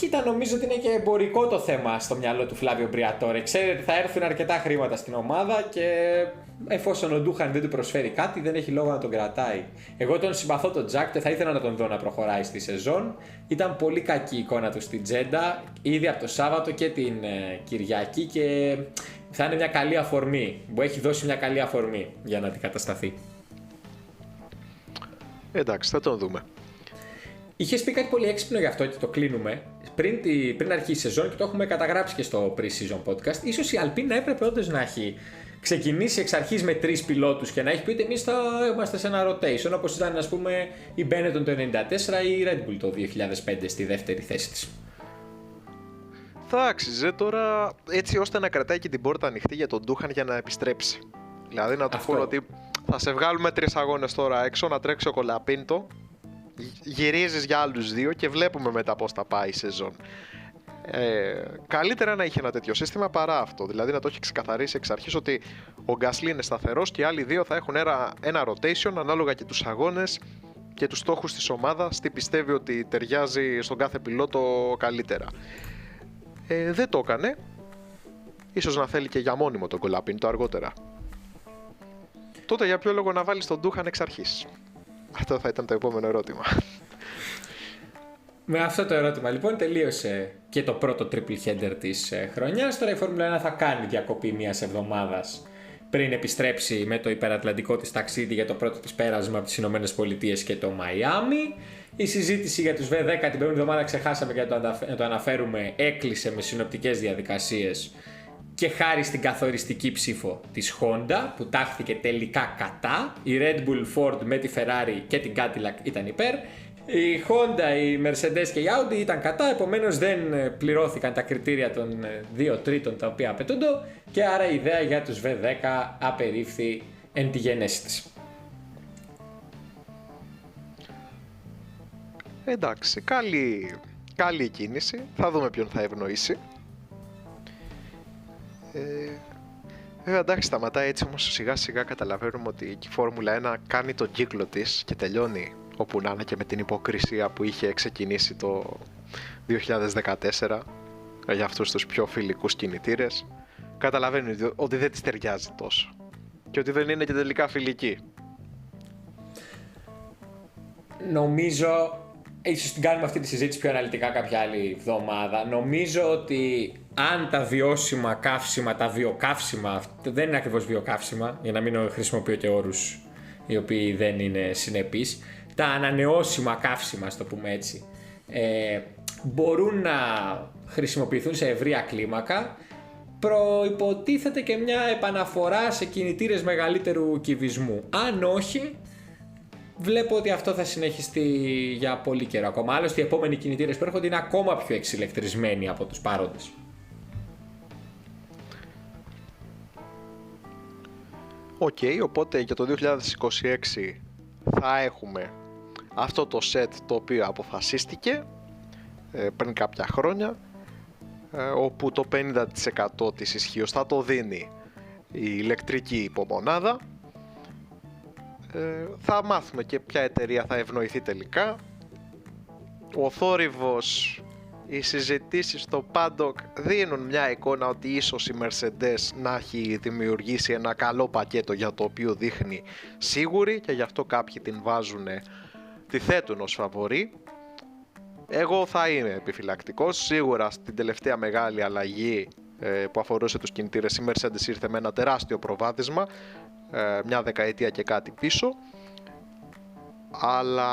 Κοίτα, νομίζω ότι είναι και εμπορικό το θέμα στο μυαλό του Φλάβιο Μπριατόρε. Ξέρει ότι θα έρθουν αρκετά χρήματα στην ομάδα και εφόσον ο Ντούχαν δεν του προσφέρει κάτι, δεν έχει λόγο να τον κρατάει. Εγώ τον συμπαθώ τον Τζακ, θα ήθελα να τον δω να προχωράει στη σεζόν. Ήταν πολύ κακή η εικόνα του στην Τζέντα, ήδη από το Σάββατο και την Κυριακή, και θα είναι μια καλή αφορμή. Μου έχει δώσει μια καλή αφορμή για να αντικατασταθεί. Εντάξει, θα τον δούμε. Είχες πει κάτι πολύ έξυπνο γι' αυτό και το κλείνουμε. Πριν αρχίσει η σεζόν, και το έχουμε καταγράψει και στο pre-season podcast, ίσως η Alpine να έπρεπε όντως να έχει ξεκινήσει εξ αρχής με 3 πιλότους και να έχει πει ότι εμείς θα είμαστε σε ένα rotation, όπως ήταν, ας πούμε, η Benetton το 1994 ή η Red Bull το 2005 στη δεύτερη θέση της. Θα άξιζε τώρα έτσι ώστε να κρατάει και την πόρτα ανοιχτή για τον Ντούχαν για να επιστρέψει. Δηλαδή να του πω ότι θα σε βγάλουμε 3 αγώνες τώρα έξω, να τρέξει ο Κολαπίντο, γυρίζεις για άλλους 2 και βλέπουμε μετά πώς θα πάει η σεζόν. Καλύτερα να είχε ένα τέτοιο σύστημα παρά αυτό. Δηλαδή να το έχει ξεκαθαρίσει εξ αρχής ότι ο Γκάσλι είναι σταθερός και οι άλλοι 2 θα έχουν ένα rotation ανάλογα και τους αγώνες και τους στόχους της ομάδας, τι πιστεύει ότι ταιριάζει στον κάθε πιλότο καλύτερα. Δεν το έκανε. Ίσως να θέλει και για μόνιμο τον Κολαπίντο αργότερα. Τότε για ποιο λόγο να βάλεις τον Ντούχαν εξ αρχής? Αυτό θα ήταν το επόμενο ερώτημα. Με αυτό το ερώτημα λοιπόν τελείωσε και το πρώτο triple header της χρονιάς. Τώρα η Φόρμουλα 1 θα κάνει διακοπή μιας εβδομάδας πριν επιστρέψει με το υπερατλαντικό της ταξίδι για το πρώτο της πέρασμα από τις Ηνωμένες Πολιτείες και το Μαϊάμι. Η συζήτηση για τους V10 την προηγούμενη εβδομάδα, ξεχάσαμε και να το αναφέρουμε, έκλεισε με συνοπτικές διαδικασίες και χάρη στην καθοριστική ψήφο της Honda που τάχθηκε τελικά κατά. Η Red Bull, Ford με τη Ferrari και την Cadillac ήταν υπέρ. Η Honda, η Mercedes και η Audi ήταν κατά, επομένως δεν πληρώθηκαν τα κριτήρια των 2 τρίτων τα οποία απαιτούνται και άρα η ιδέα για τους V10 απερίφθη εν τη γενέση της. Εντάξει, καλή κίνηση. Θα δούμε ποιον θα ευνοήσει. Εντάξει, σταματάει έτσι, όμως σιγά σιγά καταλαβαίνουμε ότι η Φόρμουλα 1 κάνει τον κύκλο της και τελειώνει όπου να είναι και με την υποκρισία που είχε ξεκινήσει το 2014 για αυτούς τους πιο φιλικούς κινητήρες. Καταλαβαίνει ότι δεν της ταιριάζει τόσο και ότι δεν είναι και τελικά φιλική. Νομίζω, ίσως την κάνουμε αυτή τη συζήτηση πιο αναλυτικά κάποια άλλη εβδομάδα. Νομίζω ότι αν τα βιώσιμα καύσιμα, τα βιοκαύσιμα, δεν είναι ακριβώς βιοκαύσιμα, για να μην χρησιμοποιώ και όρους οι οποίοι δεν είναι συνεπείς, τα ανανεώσιμα καύσιμα, ας το πούμε έτσι, μπορούν να χρησιμοποιηθούν σε ευρεία κλίμακα, προϋποτίθεται και μια επαναφορά σε κινητήρες μεγαλύτερου κυβισμού. Αν όχι, βλέπω ότι αυτό θα συνεχιστεί για πολύ καιρό ακόμα. Άλλωστε οι επόμενοι κινητήρες που έρχονται είναι ακόμα πιο εξηλεκτρισμένοι από τους παρόντες. Οπότε για το 2026 θα έχουμε αυτό το set το οποίο αποφασίστηκε πριν κάποια χρόνια, όπου το 50% της ισχύως θα το δίνει η ηλεκτρική υπομονάδα. Θα μάθουμε και ποια εταιρεία θα ευνοηθεί τελικά. Ο θόρυβος, οι συζητήσεις στο paddock δίνουν μια εικόνα ότι ίσως η Mercedes να έχει δημιουργήσει ένα καλό πακέτο για το οποίο δείχνει σίγουρη και γι' αυτό κάποιοι την βάζουν, τη θέτουν ως φαβορί. Εγώ θα είμαι επιφυλακτικός. Σίγουρα στην τελευταία μεγάλη αλλαγή που αφορούσε τους κινητήρες η Mercedes ήρθε με ένα τεράστιο προβάδισμα, μια δεκαετία και κάτι πίσω, αλλά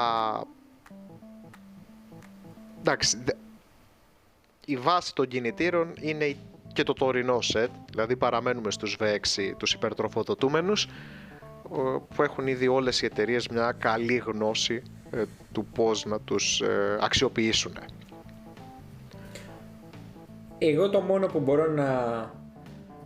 εντάξει, η βάση των κινητήρων είναι και το τωρινό set, δηλαδή παραμένουμε στους V6 τους υπερτροφοδοτούμενους, που έχουν ήδη όλες οι εταιρείες μια καλή γνώση του πώς να τους αξιοποιήσουν. Εγώ το μόνο που μπορώ να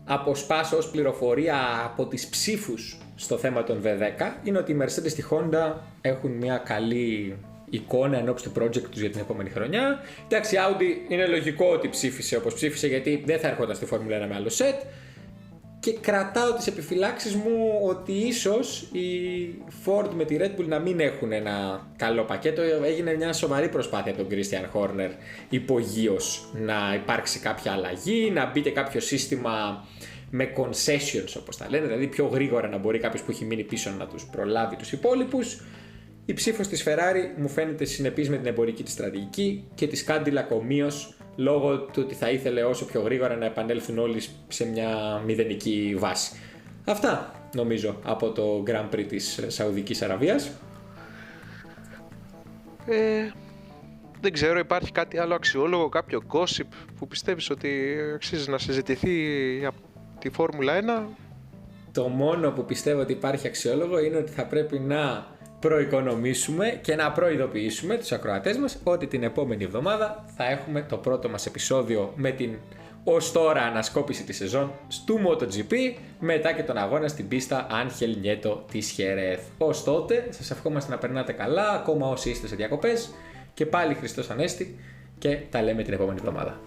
αποσπάσω ως πληροφορία από τις ψήφους στο θέμα των V10 είναι ότι οι Mercedes στη Honda έχουν μια καλή εικόνα ενώπιση του project τους για την επόμενη χρονιά. Εντάξει, η Audi είναι λογικό ότι ψήφισε όπως ψήφισε, γιατί δεν θα έρχονταν στη Φόρμουλα 1 με άλλο set. και κρατάω τις επιφυλάξεις μου ότι ίσως η Ford με τη Red Bull να μην έχουν ένα καλό πακέτο. Έγινε μια σοβαρή προσπάθεια από τον Christian Horner υπογείως να υπάρξει κάποια αλλαγή, να μπει και κάποιο σύστημα με concessions όπως τα λένε, δηλαδή πιο γρήγορα να μπορεί κάποιος που έχει μείνει πίσω να τους προλάβει τους υπόλοιπους. Η ψήφος της Ferrari μου φαίνεται συνεπής με την εμπορική της στρατηγική και της Cadillac ομοίως, λόγω του ότι θα ήθελε όσο πιο γρήγορα να επανέλθουν όλοι σε μια μηδενική βάση. Αυτά νομίζω από το Grand Prix της Σαουδικής Αραβίας. Δεν ξέρω, υπάρχει κάτι άλλο αξιόλογο, κάποιο gossip που πιστεύεις ότι αξίζει να συζητηθεί από τη Φόρμουλα 1? Το μόνο που πιστεύω ότι υπάρχει αξιόλογο είναι ότι θα πρέπει να προοικονομήσουμε και να προειδοποιήσουμε τους ακροατές μας ότι την επόμενη εβδομάδα θα έχουμε το πρώτο μας επεισόδιο με την ως τώρα ανασκόπηση της σεζόν του MotoGP, μετά και τον αγώνα στην πίστα Ángel Nieto της Jerez. Ως τότε σας ευχόμαστε να περνάτε καλά ακόμα όσοι είστε σε διακοπές και πάλι Χριστός Ανέστη και τα λέμε την επόμενη εβδομάδα.